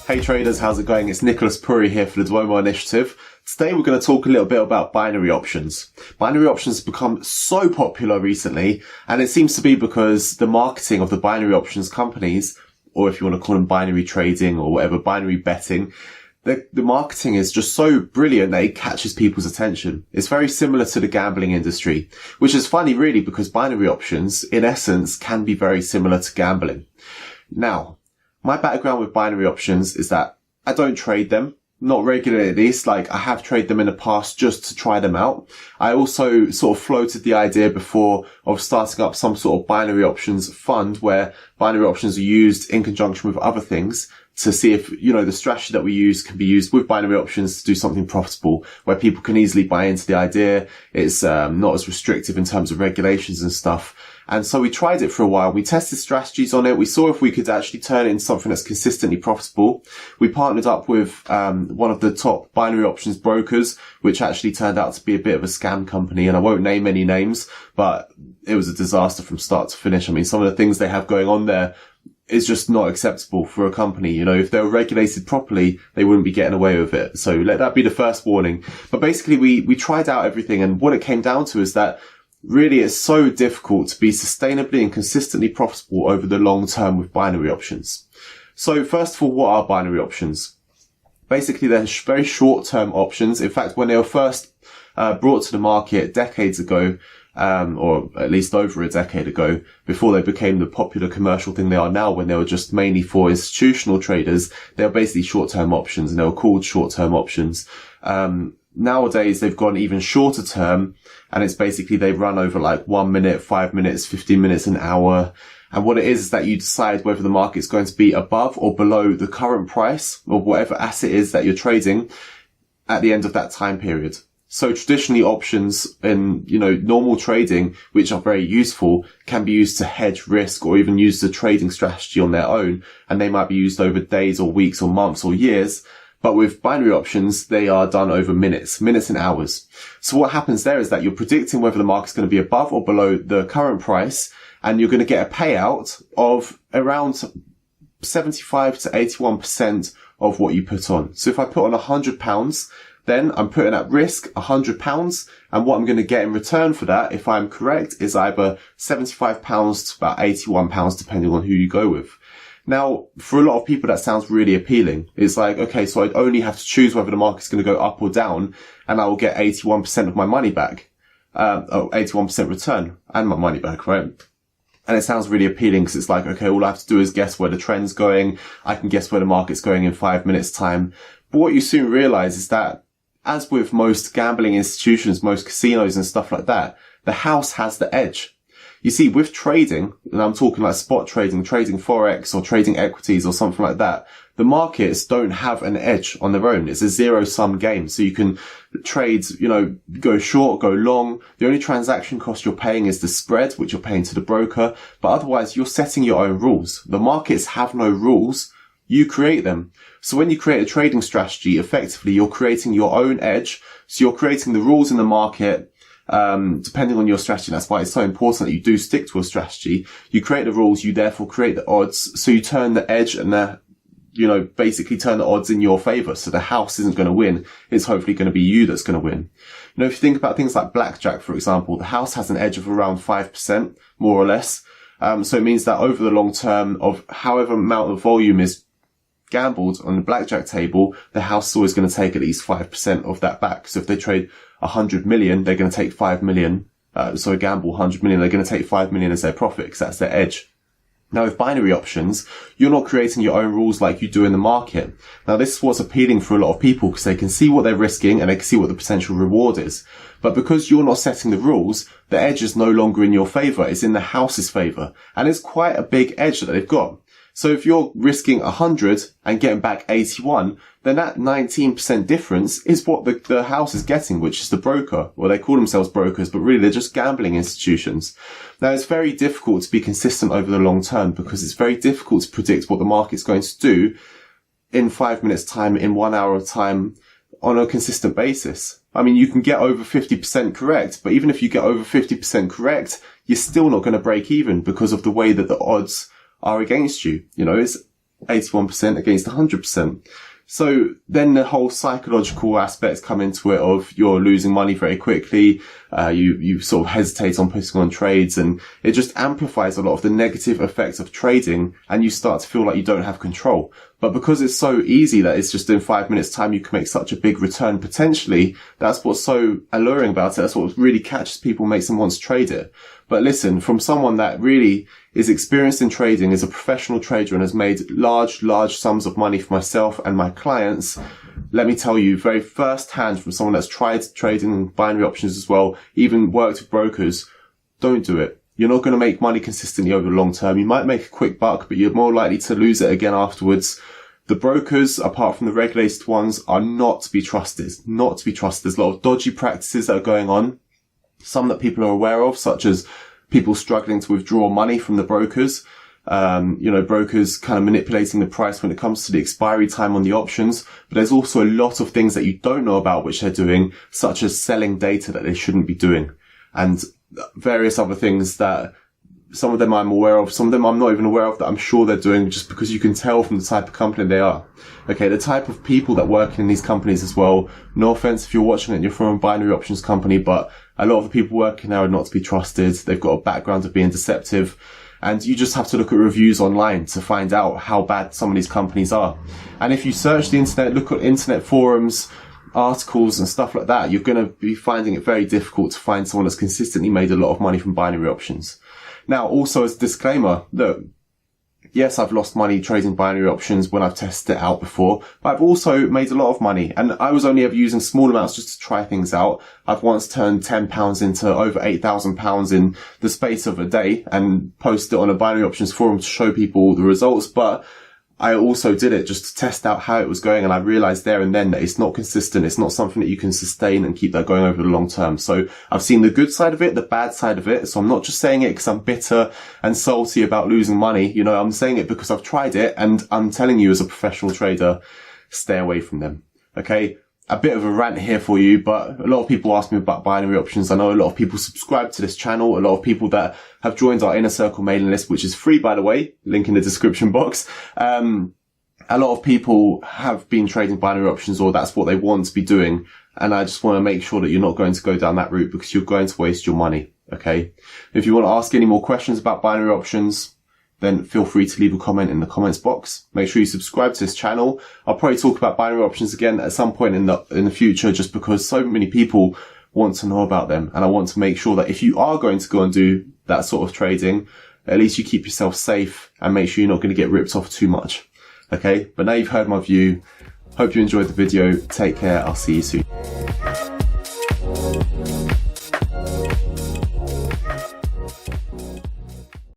Hey traders, how's it going? It's Nicholas Puri here for the Duomo initiative. Today we're going to talk a little bit about binary options. Binary options have become so popular recently, and it seems to be because the marketing of the binary options companies, or if you want to call them binary trading or whatever, binary betting, the marketing is just so brilliant that it catches people's attention. It's very similar to the gambling industry, which is funny really because binary options, in essence, can be very similar to gambling. Now, my background with binary options is that I don't trade them, not regularly at least. Like, I have traded them in the past just to try them out. I also sort of floated the idea before of starting up some sort of binary options fund where binary options are used in conjunction with other things to see if, the strategy that we use can be used with binary options to do something profitable where people can easily buy into the idea. It's not as restrictive in terms of regulations and stuff. And so we tried it for a while. We tested strategies on it. We saw if we could actually turn it into something that's consistently profitable. We partnered up with one of the top binary options brokers, which actually turned out to be a bit of a scam company. And I won't name any names, but it was a disaster from start to finish. I mean, some of the things they have going on there is just not acceptable for a company. If they were regulated properly, they wouldn't be getting away with it. So let that be the first warning. But basically, we tried out everything. And what it came down to is that really, it's so difficult to be sustainably and consistently profitable over the long term with binary options. So first of all, what are binary options? Basically, they're very short-term options. In fact, when they were first brought to the market decades ago, or at least over a decade ago, before they became the popular commercial thing they are now, when they were just mainly for institutional traders, they were basically short-term options, and they were called short-term options. Nowadays, they've gone even shorter term, and it's basically they run over like 1 minute, 5 minutes, 15 minutes, an hour. And what it is that you decide whether the market's going to be above or below the current price of whatever asset is that you're trading at the end of that time period. So traditionally options in, normal trading, which are very useful, can be used to hedge risk or even use the trading strategy on their own. And they might be used over days or weeks or months or years. But with binary options, they are done over minutes and hours. So what happens there is that you're predicting whether the market's going to be above or below the current price, and you're going to get a payout of around 75 to 81% of what you put on. So if I put on £100, then I'm putting at risk £100, and what I'm going to get in return for that, if I'm correct, is either £75 to about £81, depending on who you go with. Now, for a lot of people, that sounds really appealing. It's like, okay, so I'd only have to choose whether the market's going to go up or down, and I will get 81% of my money back. 81% return and my money back, right? And it sounds really appealing because it's like, okay, all I have to do is guess where the trend's going. I can guess where the market's going in 5 minutes time. But what you soon realize is that, as with most gambling institutions, most casinos and stuff like that, the house has the edge. You see, with trading, and I'm talking like spot trading, trading Forex or trading equities or something like that, the markets don't have an edge on their own. It's a zero-sum game. So you can trade, go short, go long. The only transaction cost you're paying is the spread, which you're paying to the broker. But otherwise, you're setting your own rules. The markets have no rules. You create them. So when you create a trading strategy, effectively, you're creating your own edge. So you're creating the rules in the market, depending on your strategy. That's why it's so important that you do stick to a strategy. You create the rules, you therefore create the odds. So you turn the edge and basically turn the odds in your favor. So the house isn't going to win. It's hopefully going to be you that's going to win. If you think about things like blackjack, for example, the house has an edge of around 5%, more or less. So it means that over the long term of however amount of volume is gambled on the blackjack table, the house is always going to take at least 5% of that back. So if they trade 100 million, they're going to take 5 million. So gamble 100 million, they're going to take 5 million as their profit because that's their edge. Now with binary options, you're not creating your own rules like you do in the market. Now this is what's appealing for a lot of people because they can see what they're risking and they can see what the potential reward is. But because you're not setting the rules, the edge is no longer in your favor. It's in the house's favor. And it's quite a big edge that they've got. So if you're risking 100 and getting back 81, then that 19% difference is what the house is getting, which is the broker. Well, they call themselves brokers, but really they're just gambling institutions. Now, it's very difficult to be consistent over the long term because it's very difficult to predict what the market's going to do in 5 minutes time, in 1 hour of time on a consistent basis. I mean, you can get over 50% correct, but even if you get over 50% correct, you're still not going to break even because of the way that the odds are against you. 81% against 100%. So then the whole psychological aspects come into it of you're losing money very quickly. You sort of hesitate on putting on trades, and it just amplifies a lot of the negative effects of trading, and you start to feel like you don't have control. But because it's so easy that it's just in 5 minutes time you can make such a big return potentially, that's what's so alluring about it. That's what really catches people, makes them want to trade it. But listen, from someone that really is experienced in trading, is a professional trader and has made large sums of money for myself and my clients, let me tell you very first hand from someone that's tried trading binary options as well, even worked with brokers, don't do it. You're not going to make money consistently over the long term. You might make a quick buck, but you're more likely to lose it again afterwards. The brokers, apart from the regulated ones, are not to be trusted. Not to be trusted. There's a lot of dodgy practices that are going on. Some that people are aware of, such as people struggling to withdraw money from the brokers. Brokers kind of manipulating the price when it comes to the expiry time on the options. But there's also a lot of things that you don't know about which they're doing, such as selling data that they shouldn't be doing, and various other things that some of them I'm aware of, some of them I'm not even aware of, that I'm sure they're doing, just because you can tell from the type of company they are. Okay, the type of people that work in these companies as well. No offense if you're watching it and you're from a binary options company, but a lot of the people working there are not to be trusted. They've got a background of being deceptive. And you just have to look at reviews online to find out how bad some of these companies are. And if you search the internet, look at internet forums, articles and stuff like that, you're going to be finding it very difficult to find someone that's consistently made a lot of money from binary options. Now, also as a disclaimer, look, yes, I've lost money trading binary options when I've tested it out before, but I've also made a lot of money, and I was only ever using small amounts just to try things out. I've once turned £10 into over £8,000 in the space of a day and posted it on a binary options forum to show people the results, but I also did it just to test out how it was going, and I realized there and then that it's not consistent. It's not something that you can sustain and keep that going over the long term. So I've seen the good side of it, the bad side of it. So I'm not just saying it because I'm bitter and salty about losing money. You know, I'm saying it because I've tried it, and I'm telling you as a professional trader, stay away from them. Okay? A bit of a rant here for you, but a lot of people ask me about binary options. I know a lot of people subscribe to this channel, a lot of people that have joined our Inner Circle mailing list, which is free, by the way, link in the description box. A lot of people have been trading binary options, or that's what they want to be doing. And I just want to make sure that you're not going to go down that route, because you're going to waste your money. Okay. If you want to ask any more questions about binary options, then feel free to leave a comment in the comments box. Make sure you subscribe to this channel. I'll probably talk about binary options again at some point in the future, just because so many people want to know about them. And I want to make sure that if you are going to go and do that sort of trading, at least you keep yourself safe and make sure you're not going to get ripped off too much. Okay. But now you've heard my view. Hope you enjoyed the video. Take care. I'll see you soon.